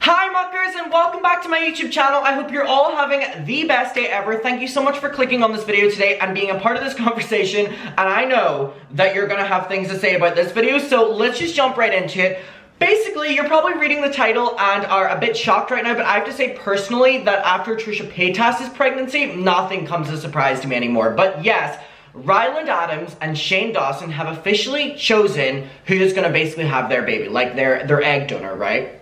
Hi muckers and welcome back to my YouTube channel. I hope you're all having the best day ever. Thank you so much for clicking on this video today and being a part of this conversation. And I know that you're gonna have things to say about this video, so let's just jump right into it. Basically, you're probably reading the title and are a bit shocked right now, but I have to say personally that after Trisha Paytas's pregnancy, nothing comes as a surprise to me anymore. But yes, Ryland Adams and Shane Dawson have officially chosen who is gonna basically have their baby, like their egg donor, right?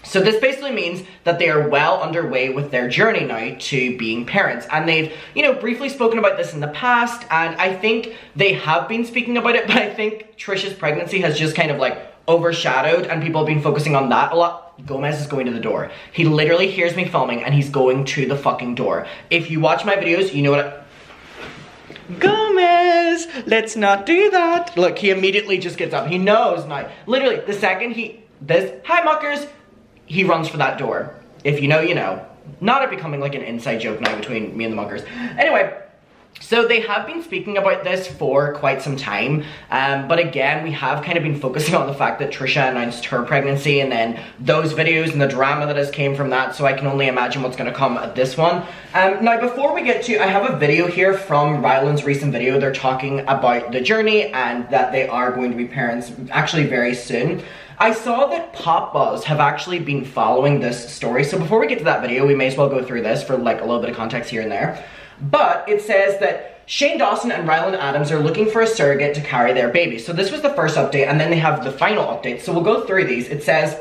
So this basically means that they are well underway with their journey now to being parents. And they've, briefly spoken about this in the past, and I think they have been speaking about it, but I think Trisha's pregnancy has just kind of like overshadowed and people have been focusing on that a lot. Gomez is going to the door. He literally hears me filming and he's going to the fucking door. If you watch my videos, you know what Gomez, let's not do that. Look, he immediately just gets up. He knows now. Literally, the second hi muckers, he runs for that door. If you know, you know. Not it becoming like an inside joke now between me and the muckers. Anyway, so they have been speaking about this for quite some time, but again, we have kind of been focusing on the fact that Trisha announced her pregnancy and then those videos and the drama that has came from that, so I can only imagine what's going to come at this one. Now, before we get to, I have a video here from Ryland's recent video. They're talking about the journey and that they are going to be parents actually very soon. I saw that Pop Buzz have actually been following this story, so before we get to that video, we may as well go through this for like a little bit of context here and there. But it says that Shane Dawson and Ryland Adams are looking for a surrogate to carry their baby. So this was the first update, and then they have the final update. So we'll go through these. It says,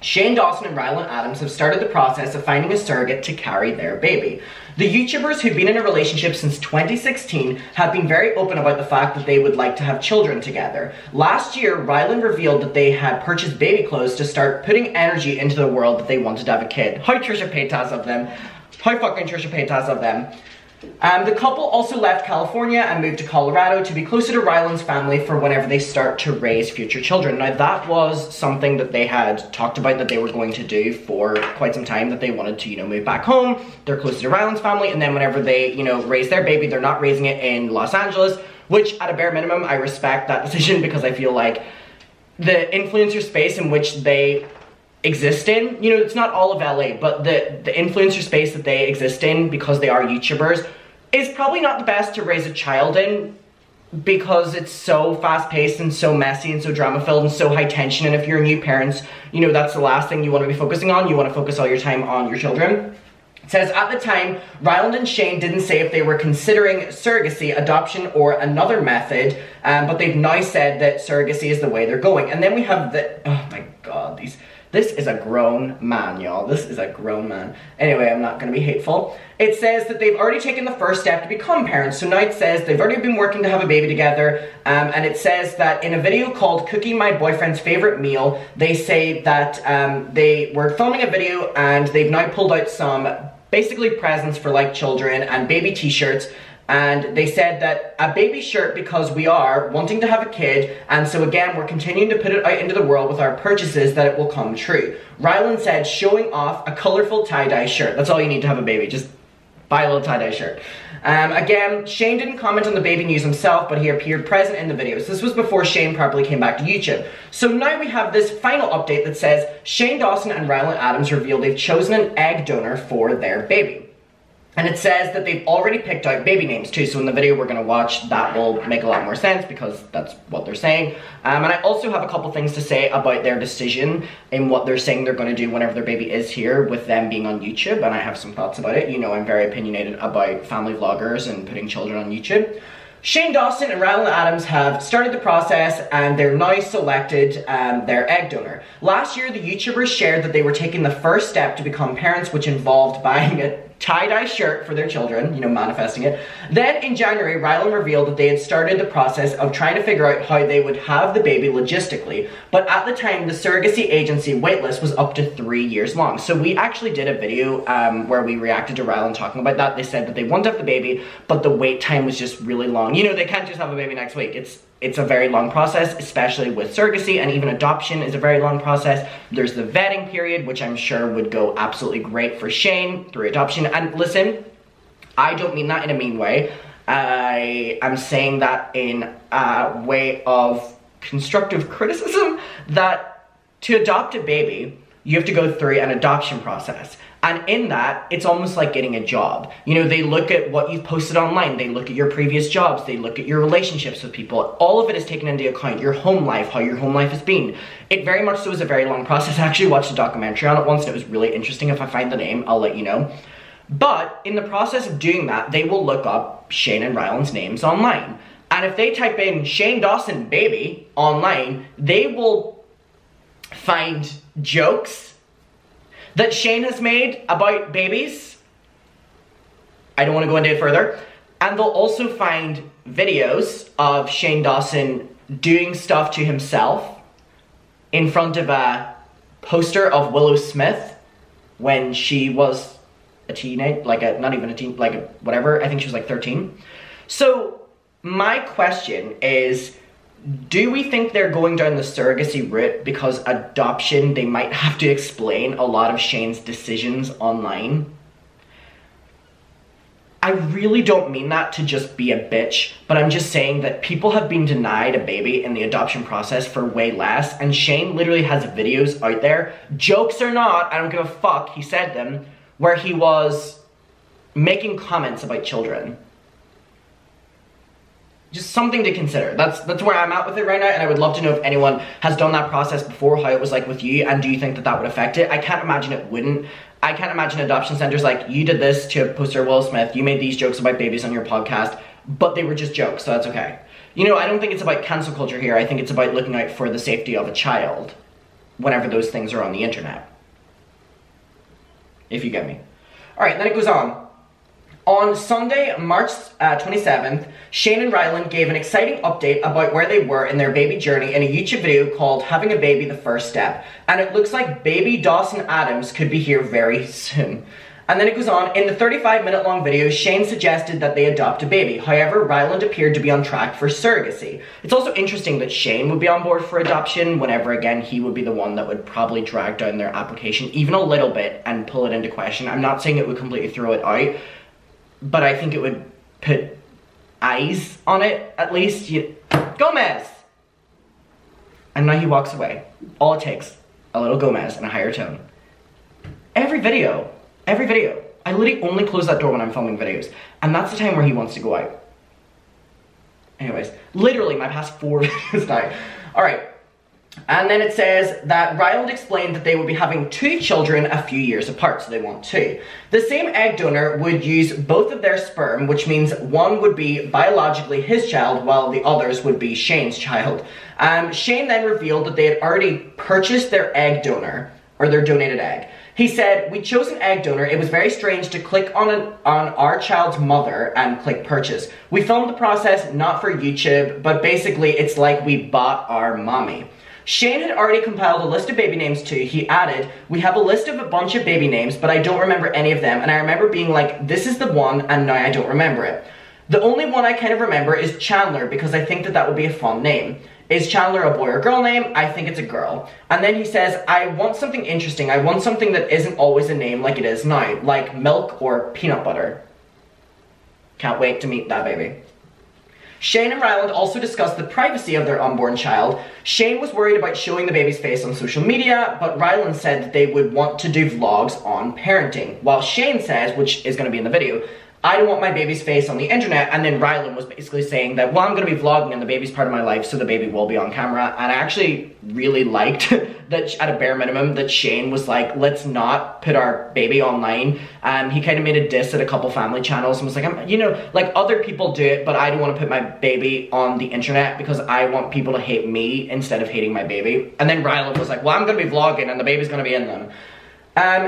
Shane Dawson and Ryland Adams have started the process of finding a surrogate to carry their baby. The YouTubers who've been in a relationship since 2016 have been very open about the fact that they would like to have children together. Last year, Ryland revealed that they had purchased baby clothes to start putting energy into the world that they wanted to have a kid. How Trisha Paytas of them. How fucking Trisha Paytas of them. The couple also left California and moved to Colorado to be closer to Ryland's family for whenever they start to raise future children. Now that was something that they had talked about that they were going to do for quite some time, that they wanted to, move back home. They're closer to Ryland's family, and then whenever they, raise their baby, they're not raising it in Los Angeles, which at a bare minimum, I respect that decision because I feel like the influencer space in which they exist in, it's not all of LA, but the influencer space that they exist in, because they are YouTubers, is probably not the best to raise a child in, because it's so fast-paced and so messy and so drama-filled and so high tension. And if you're new parents, that's the last thing you want to be focusing on. You want to focus all your time on your children. It says, at the time, Ryland and Shane didn't say if they were considering surrogacy, adoption, or another method, but they've now said that surrogacy is the way they're going. And then we have oh my god, this is a grown man, y'all. This is a grown man. Anyway, I'm not gonna be hateful. It says that they've already taken the first step to become parents. So now it says they've already been working to have a baby together. And it says that in a video called Cooking My Boyfriend's Favorite Meal, they say that they were filming a video and they've now pulled out some basically presents for like children and baby t-shirts. And they said that a baby shirt because we are wanting to have a kid, and so again we're continuing to put it out into the world with our purchases that it will come true. Ryland said showing off a colorful tie-dye shirt. That's all you need to have a baby, just buy a little tie-dye shirt. Again, Shane didn't comment on the baby news himself, but he appeared present in the videos. This was before Shane properly came back to YouTube. So now we have this final update that says Shane Dawson and Ryland Adams revealed they've chosen an egg donor for their baby. And it says that they've already picked out baby names too, so in the video we're going to watch, that will make a lot more sense because that's what they're saying. And I also have a couple things to say about their decision and what they're saying they're going to do whenever their baby is here with them being on YouTube, and I have some thoughts about it. I'm very opinionated about family vloggers and putting children on YouTube. Shane Dawson and Ryland Adams have started the process and they're now selected their egg donor. Last year, the YouTubers shared that they were taking the first step to become parents, which involved buying a tie-dye shirt for their children, manifesting it. Then in January, Ryland revealed that they had started the process of trying to figure out how they would have the baby logistically. But at the time, the surrogacy agency waitlist was up to 3 years long. So we actually did a video where we reacted to Ryland talking about that. They said that they wanted to have the baby, but the wait time was just really long. They can't just have a baby next week. It's a very long process, especially with surrogacy, and even adoption is a very long process. There's the vetting period, which I'm sure would go absolutely great for Shane through adoption. And listen, I don't mean that in a mean way. I am saying that in a way of constructive criticism, that to adopt a baby, you have to go through an adoption process. And in that, it's almost like getting a job. You know, they look at what you've posted online, they look at your previous jobs, they look at your relationships with people. All of it is taken into account, your home life, how your home life has been. It very much so is a very long process. I actually watched a documentary on it once and it was really interesting. If I find the name, I'll let you know. But in the process of doing that, they will look up Shane and Ryland's names online. And if they type in Shane Dawson baby online, they will find jokes that Shane has made about babies. I don't want to go into it further. And they'll also find videos of Shane Dawson doing stuff to himself in front of a poster of Willow Smith when she was a teenage, not even a teen, whatever, I think she was like 13. So my question is, do we think they're going down the surrogacy route because adoption, they might have to explain a lot of Shane's decisions online? I really don't mean that to just be a bitch, but I'm just saying that people have been denied a baby in the adoption process for way less, and Shane literally has videos out there, jokes or not, I don't give a fuck, he said them, where he was making comments about children. Just something to consider. That's where I'm at with it right now, and I would love to know if anyone has done that process before, how it was like with you, and do you think that that would affect it? I can't imagine it wouldn't. I can't imagine adoption centers like, you did this to poster Will Smith, you made these jokes about babies on your podcast, but they were just jokes, so that's okay. You know, I don't think it's about cancel culture here, I think it's about looking out for the safety of a child whenever those things are on the internet. If you get me. Alright, then it goes on. On Sunday, March 27th, Shane and Ryland gave an exciting update about where they were in their baby journey in a YouTube video called Having a Baby the First Step. And it looks like baby Dawson Adams could be here very soon. And then it goes on, in the 35-minute long video, Shane suggested that they adopt a baby. However, Ryland appeared to be on track for surrogacy. It's also interesting that Shane would be on board for adoption, whenever, again, he would be the one that would probably drag down their application even a little bit and pull it into question. I'm not saying it would completely throw it out, but I think it would put eyes on it, at least. Gomez! And now he walks away. All it takes, a little Gomez and a higher tone. Every video. I literally only close that door when I'm filming videos. And that's the time where he wants to go out. Anyways, literally my past 4 videos now. Alright. And then it says that Ryland explained that they would be having 2 children a few years apart, so they want 2. The same egg donor would use both of their sperm, which means one would be biologically his child, while the others would be Shane's child. Shane then revealed that they had already purchased their egg donor, or their donated egg. He said, we chose an egg donor. It was very strange to click on our child's mother and click purchase. We filmed the process not for YouTube, but basically it's like we bought our mommy. Shane had already compiled a list of baby names too. He added, we have a list of a bunch of baby names, but I don't remember any of them. And I remember being like, this is the one, and now I don't remember it. The only one I kind of remember is Chandler, because I think that that would be a fun name. Is Chandler a boy or girl name? I think it's a girl. And then he says, I want something interesting. I want something that isn't always a name like it is now, like milk or peanut butter. Can't wait to meet that baby. Shane and Ryland also discussed the privacy of their unborn child. Shane was worried about showing the baby's face on social media, but Ryland said that they would want to do vlogs on parenting. While Shane says, which is going to be in the video, I don't want my baby's face on the internet, and then Ryland was basically saying that, well, I'm going to be vlogging and the baby's part of my life, so the baby will be on camera. And I actually really liked that, at a bare minimum, that Shane was like, let's not put our baby online. He kind of made a diss at a couple family channels and was like, you know, like other people do it, but I don't want to put my baby on the internet because I want people to hate me instead of hating my baby. And then Ryland was like, well, I'm going to be vlogging and the baby's going to be in them.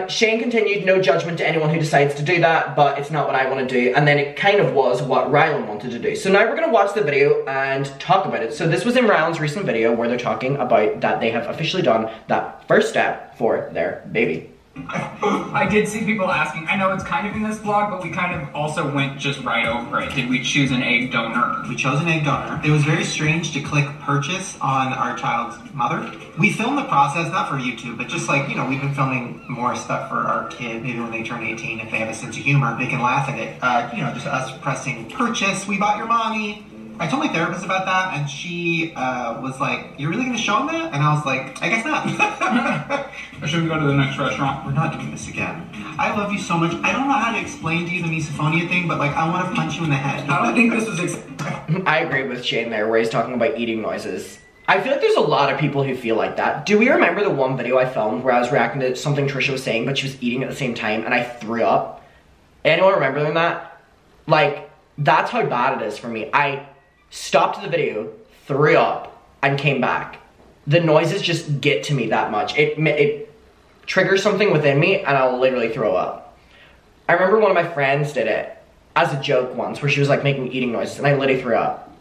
Shane continued, no judgment to anyone who decides to do that, but it's not what I want to do. And then it kind of was what Ryland wanted to do. So now we're going to watch the video and talk about it. So this was in Ryland's recent video where they're talking about that they have officially done that first step for their baby. I did see people asking, I know it's kind of in this vlog, but we kind of also went just right over it. Did we choose an egg donor? We chose an egg donor. It was very strange to click purchase on our child's mother. We filmed the process, not for YouTube, but just like, you know, we've been filming more stuff for our kid. Maybe when they turn 18, if they have a sense of humor, they can laugh at it. You know, just us pressing purchase, we bought your mommy. I told my therapist about that, and she was like, "You're really gonna show him that?" And I was like, "I guess not." Or should we go to the next restaurant? We're not doing this again. I love you so much. I don't know how to explain to you the misophonia thing, but like, I want to punch you in the head. I don't think this was. I agree with Shane there, where he's talking about eating noises. I feel like there's a lot of people who feel like that. Do we remember the one video I filmed where I was reacting to something Trisha was saying, but she was eating at the same time, and I threw up? Anyone remember that? Like, that's how bad it is for me. I stopped the video, threw up, and came back. The noises just get to me that much. It triggers something within me, and I'll literally throw up. I remember one of my friends did it as a joke once, where she was like making eating noises, and I literally threw up.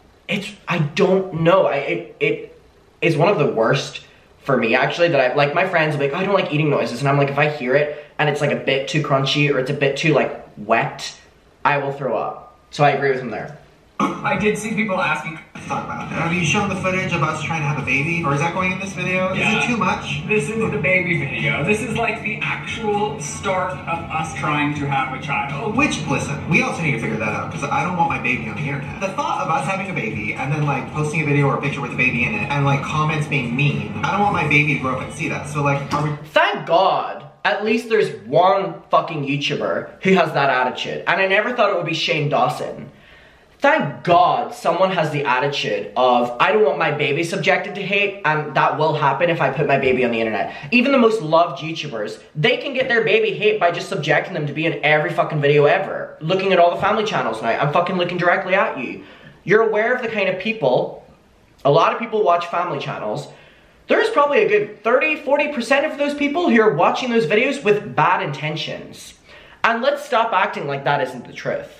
I don't know. It is one of the worst for me, actually, that like, my friends will be like, oh, I don't like eating noises, and I'm like, if I hear it, and it's like a bit too crunchy, or it's a bit too like wet, I will throw up. So I agree with him there. I did see people asking. Let's talk about that. Have you shown the footage of us trying to have a baby? Or is that going in this video? Yeah. Is it too much? This is the baby video. This is like the actual start of us trying to have a child. Which, listen, we also need to figure that out, because I don't want my baby on the internet. The thought of us having a baby, and then like posting a video or a picture with a baby in it, and like comments being mean, I don't want my baby to grow up and see that. So like, are we... Thank God, at least there's one fucking YouTuber who has that attitude. And I never thought it would be Shane Dawson. Thank God someone has the attitude of, I don't want my baby subjected to hate, and that will happen if I put my baby on the internet. Even the most loved YouTubers, they can get their baby hate by just subjecting them to be in every fucking video ever. Looking at all the family channels now, I'm fucking looking directly at you. You're aware of the kind of people, a lot of people watch family channels. There's probably a good 30-40% of those people who are watching those videos with bad intentions. And let's stop acting like that isn't the truth.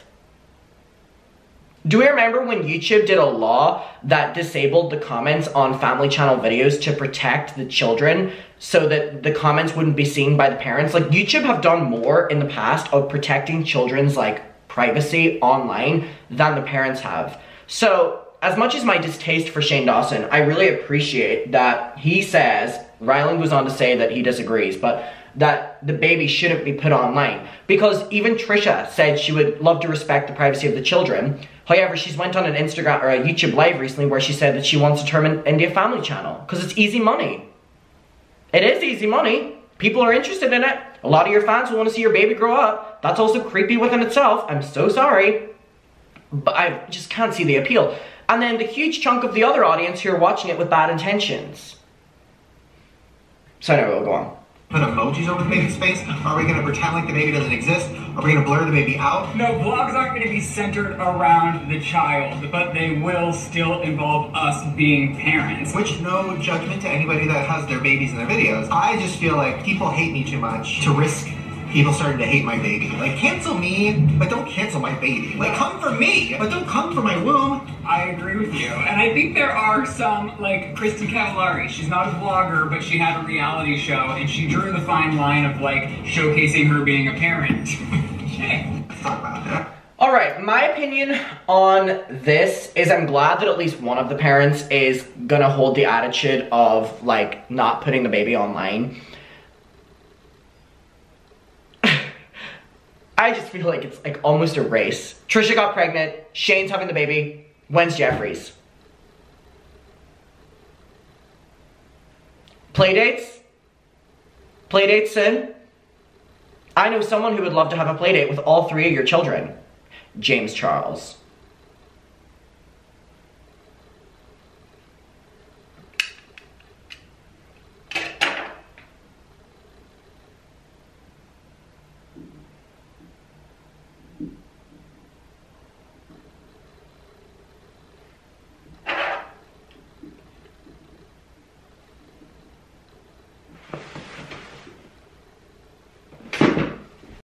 Do we remember when YouTube did a law that disabled the comments on family channel videos to protect the children so that the comments wouldn't be seen by the parents? Like, YouTube have done more in the past of protecting children's like privacy online than the parents have. So as much as my distaste for Shane Dawson, I really appreciate that he says, Ryland goes on to say that he disagrees, but that the baby shouldn't be put online. Because even Trisha said she would love to respect the privacy of the children. However, she's went on an Instagram or a YouTube live recently where she said that she wants to turn an India family channel because it's easy money. It is easy money. People are interested in it. A lot of your fans will want to see your baby grow up. That's also creepy within itself. I'm so sorry. But I just can't see the appeal. And then the huge chunk of the other audience who are watching it with bad intentions. So anyway, we'll go on. Put emojis over the baby's face? Are we going to pretend like the baby doesn't exist? Are we going to blur the baby out? No, vlogs aren't going to be centered around the child, but they will still involve us being parents. Which, no judgment to anybody that has their babies in their videos. I just feel like people hate me too much to risk people starting to hate my baby. Like, cancel me, but don't cancel my baby. Like, come for me, but don't come for my womb. I agree with you. And I think there are some, like Christy Cavallari. She's not a vlogger, but she had a reality show, and she drew the fine line of, like, showcasing her being a parent. Let's talk about that. Alright, my opinion on this is I'm glad that at least one of the parents is gonna hold the attitude of, like, not putting the baby online. I just feel like it's like almost a race. Trisha got pregnant, Shane's having the baby, when's Jeffrey's? Playdates? Playdates soon? I know someone who would love to have a playdate with all three of your children. James Charles.